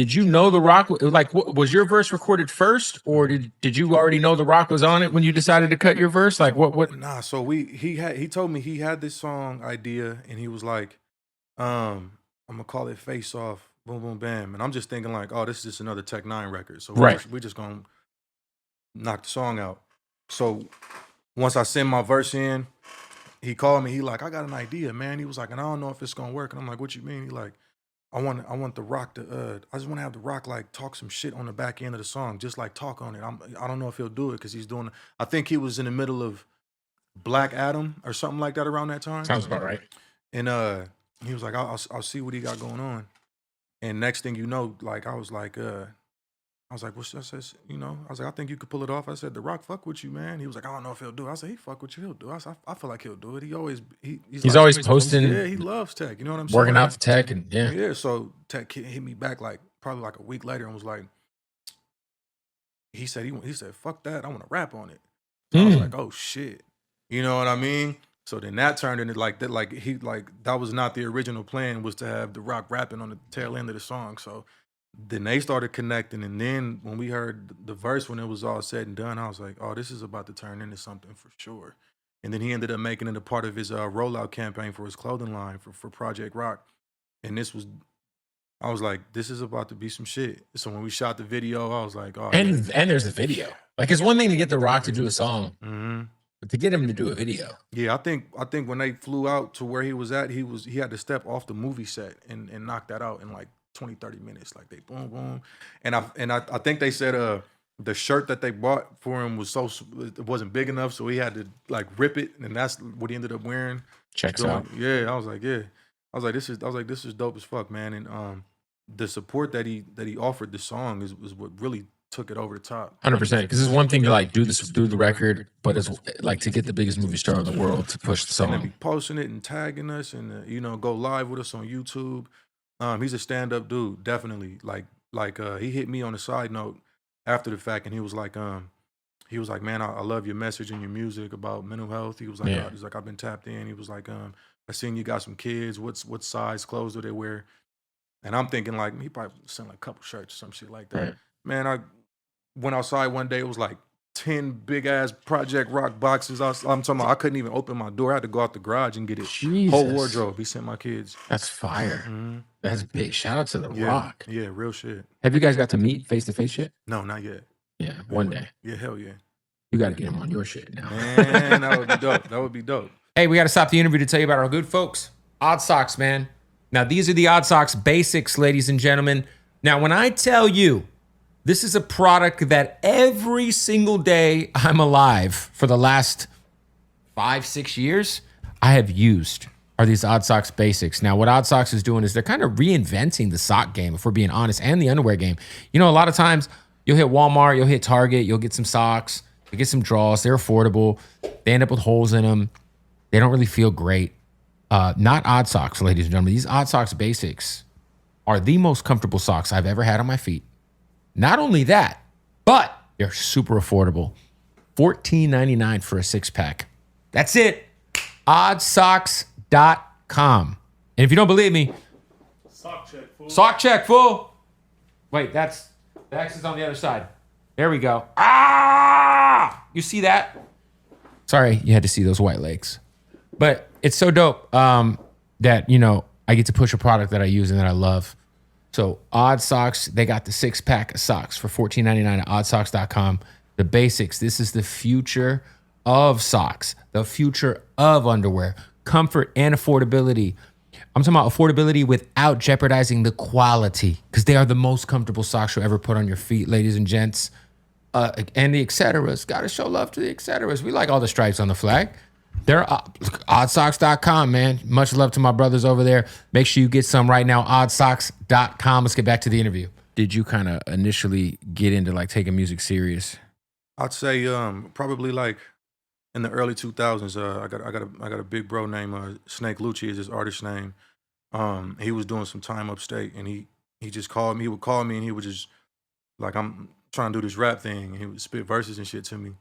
Did you know The Rock? Like, was your verse recorded first, or did you already know The Rock was on it when you decided to cut your verse? Like, what? Nah, so he told me he had this song idea, and he was like, I'm gonna call it Face Off, Boom Boom Bam, and I'm just thinking like, oh, this is just another Tech N9ne record, so Right. we just gonna knock the song out. So once I send my verse in, he called me. He like, I got an idea, man. He was like, and I don't know if it's gonna work. And I'm like, what you mean? He like, I want The Rock to I just want to have The Rock like talk some shit on the back end of the song, just like talk on it. I don't know if he'll do it because he's doing. I think he was in the middle of Black Adam or something like that around that time. Sounds about right. And he was like, I'll see what he got going on. And next thing you know, like I was like, what I said, you know, I was like, I think you could pull it off. I said, The Rock fuck with you, man. He was like, I don't know if he'll do it. I said, he fuck with you, he'll do it. I said, I feel like he'll do it. He's like, always posting. Yeah, he loves Tech. You know what I'm saying? Working out for Tech, and yeah. Yeah, so Tech hit me back like probably like a week later and was like, he said, fuck that, I want to rap on it. So I was like, oh shit. You know what I mean? So then that turned into like that, that was not the original plan, was to have The Rock rapping on the tail end of the song. So then they started connecting, and then when we heard the verse, when it was all said and done, I was like, oh, this is about to turn into something for sure. And then he ended up making it a part of his rollout campaign for his clothing line for Project Rock. And I was like, this is about to be some shit. So when we shot the video, I was like, oh. And there's a video. Like, it's one thing to get The Rock to do a song, but to get him to do a video. Yeah, I think when they flew out to where he was at, he had to step off the movie set and knock that out in like 20, 30 minutes. Like, they boom, boom. And I think they said the shirt that they bought for him it wasn't big enough, so he had to like rip it, and that's what he ended up wearing. Checks out. Yeah, I was like, this is dope as fuck, man. And the support that he offered the song is what really took it over the top. 100%. Because it's one thing to like do the record, but it's like to get the biggest movie star in the world to push the song. And be posting it and tagging us, and go live with us on YouTube. He's a stand-up dude, definitely. Like he hit me on a side note after the fact, and he was like, man, I love your message and your music about mental health. He was like, I've been tapped in. He was like, I seen you got some kids. What size clothes do they wear? And I'm thinking like, he probably sent like a couple shirts or some shit like that. Right. Man, I went outside one day. It was like 10 big ass Project Rock boxes. I'm talking about, I couldn't even open my door. I had to go out the garage and get it. Jesus. Whole wardrobe. He sent my kids. That's fire. That's big. Shout out to The Rock. Yeah, real shit. Have you guys got to meet face to face yet? No, not yet. Yeah, one day. Yeah, hell yeah. You got to get him on your shit now. Man, that would be dope. That would be dope. Hey, we got to stop the interview to tell you about our good folks, Odd Socks, man. Now, these are the Odd Socks basics, ladies and gentlemen. Now, when I tell you this is a product that every single day I'm alive for the last 5-6 years, I have used are these Odd Socks basics. Now, what Odd Socks is doing is they're kind of reinventing the sock game, if we're being honest, and the underwear game. You know, a lot of times you'll hit Walmart, you'll hit Target, you'll get some socks, you'll get some draws. They're affordable. They end up with holes in them. They don't really feel great. Not Odd Socks, ladies and gentlemen. These Odd Socks basics are the most comfortable socks I've ever had on my feet. Not only that, but they're super affordable. $14.99 for a 6-pack. That's it. Oddsocks.com. And if you don't believe me, sock check, fool. Sock check, fool. Wait, the X is on the other side. There we go. Ah! You see that? Sorry, you had to see those white legs. But it's so dope that, I get to push a product that I use and that I love. So Odd Socks, they got the 6-pack of socks for $14.99 at oddsocks.com. The basics. This is the future of socks, the future of underwear, comfort and affordability. I'm talking about affordability without jeopardizing the quality, because they are the most comfortable socks you'll ever put on your feet, ladies and gents. And the et ceteras. Got to show love to the et ceteras. We like all the stripes on the flag. They're oddsocks.com, man. Much love to my brothers over there. Make sure you get some right now, oddsocks.com. Let's get back to the interview. Did you kind of initially get into like taking music serious? I'd say probably like in the early 2000s. I got a big bro named Snake Lucci is his artist name. He was doing some time upstate, and he just called me. He would call me, and he would just like, I'm trying to do this rap thing, and he would spit verses and shit to me.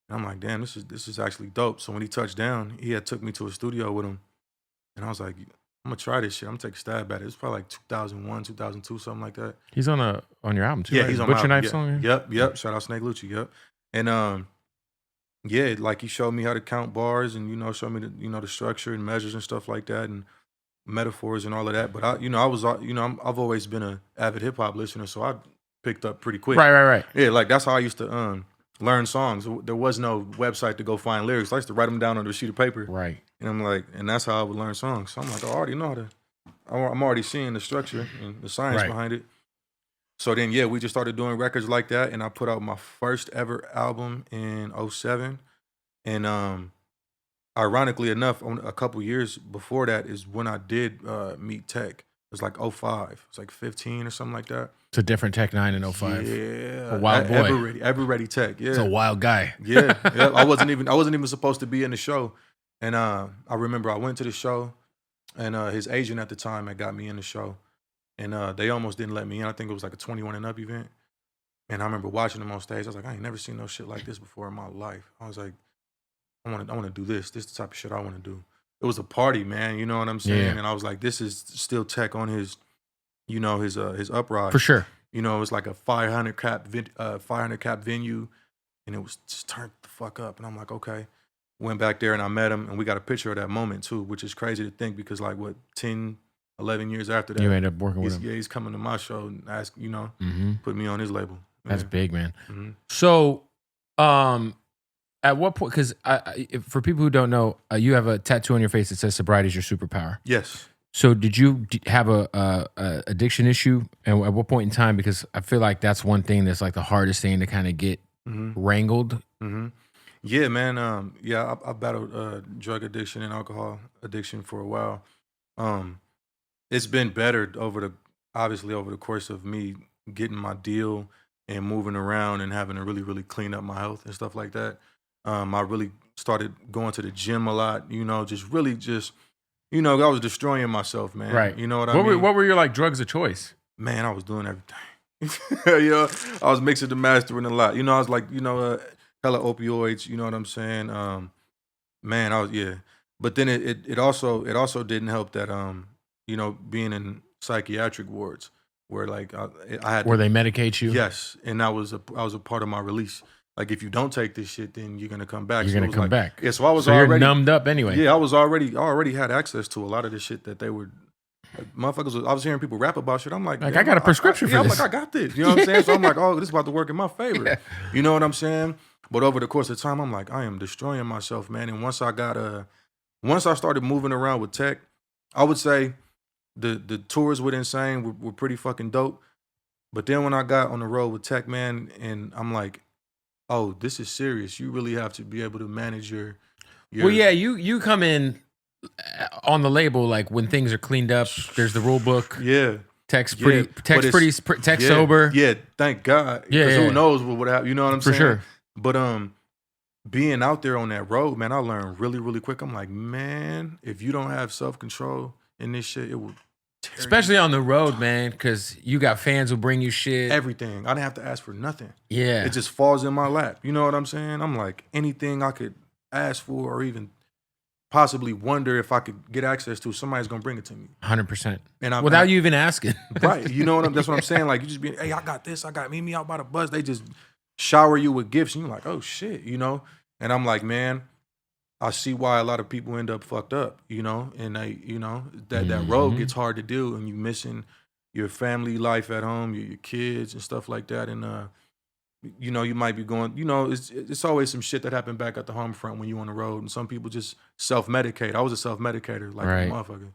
And I'm like, damn, this is actually dope. So when he touched down, he had took me to a studio with him, and I was like, I'm gonna try this shit. I'm gonna take a stab at it. It's probably like 2001, 2002, something like that. He's on your album too. Yeah, right? he's on Butcher my Knife song. Yep. Shout out Snake Lucci. Yep. And yeah, like he showed me how to count bars and show me the structure and measures and stuff like that and metaphors and all of that. But I've always been an avid hip hop listener, so I picked up pretty quick. Right. Yeah, like that's how I used to learn songs. There was no website to go find lyrics. I used to write them down on a sheet of paper. Right. And I'm like, and that's how I would learn songs. So I'm like, I already know how to. I'm already seeing the structure and the science behind it. So then, yeah, we just started doing records like that, and I put out my first ever album in 2007. And ironically enough, a couple years before that is when I did meet Tech. It was like 2005. It's like 15 or something like that. It's a different Tech N9ne in 05. Yeah, A wild boy. Ever ready Tech. Yeah, It's a wild guy. yeah. I wasn't even supposed to be in the show, and I remember I went to the show, and his agent at the time had got me in the show, and they almost didn't let me in. I think it was like a 21 and up event, and I remember watching him on stage. I was like, I ain't never seen no shit like this before in my life. I was like, I want to do this. This is the type of shit I want to do. It was a party, man. You know what I'm saying? Yeah. And I was like, this is still Tech on his, his uprise. For sure. It was like a 500 cap venue, and it was just turned the fuck up. And I'm like, okay. Went back there and I met him, and we got a picture of that moment too, which is crazy to think because like 10, 11 years after that, You ended up working with him. Yeah, he's coming to my show and Mm-hmm. put me on his label. That's Yeah. big, man. Mm-hmm. So, at what point? Because for people who don't know, you have a tattoo on your face that says "Sobriety is your superpower." Yes. So, did you have a addiction issue, and at what point in time? Because I feel like that's one thing that's like the hardest thing to kind of get wrangled. Mm-hmm. Yeah, man. I battled drug addiction and alcohol addiction for a while. It's been better over the course of me getting my deal and moving around and having to really, really clean up my health and stuff like that. I really started going to the gym a lot. I was destroying myself, man. Right. You know what I mean? What were your like drugs of choice? Man, I was doing everything. I was mixing the mastering a lot. I was like, hella opioids. You know what I'm saying? Man, I was But then it also didn't help that being in psychiatric wards where like I had Where they medicate you? Yes, and I was a part of my release. Like if you don't take this shit, then you're gonna come back. You're So it gonna was come like- back. Yeah, so I was So already you're numbed up anyway. Yeah, I already had access to a lot of the shit that they were. Motherfuckers, I was hearing people rap about shit. I'm like, I got a prescription for I'm this. like, I got this. You know what I'm saying? So I'm like, oh, this is about to work in my favor. Yeah. You know what I'm saying? But over the course of time, I'm like, I am destroying myself, man. And once I started moving around with Tech, I would say the tours with Insane were pretty fucking dope. But then when I got on the road with Tech, man, and I'm like, oh, this is serious. You really have to be able to manage your Well, yeah, you come in on the label like when things are cleaned up. There's the rule book. Yeah. Tech's Yeah, Tech's sober. Yeah, thank God. Yeah, 'Cause yeah. who knows what would happen? You know what I'm For saying? sure. But being out there on that road, man, I learned really, really quick. I'm like, man, if you don't have self-control in this shit, it will tear you. Especially on the road, man, because you got fans who bring you shit. Everything. I didn't have to ask for nothing. Yeah. It just falls in my lap. You know what I'm saying? I'm like, anything I could ask for or even possibly wonder if I could get access to, somebody's gonna bring it to me. 100%. And Without you even asking. Right. You know that's what I'm saying. Like you just be, hey, I got this, meet me out by the bus. They just shower you with gifts and you're like, oh shit, And I'm like, man, I see why a lot of people end up fucked up, and they, that road gets hard to do and you missing your family life at home, your kids and stuff like that. And you might be going, it's always some shit that happened back at the home front when you on the road. And some people just self-medicate. I was a self-medicator, like Right. a motherfucker.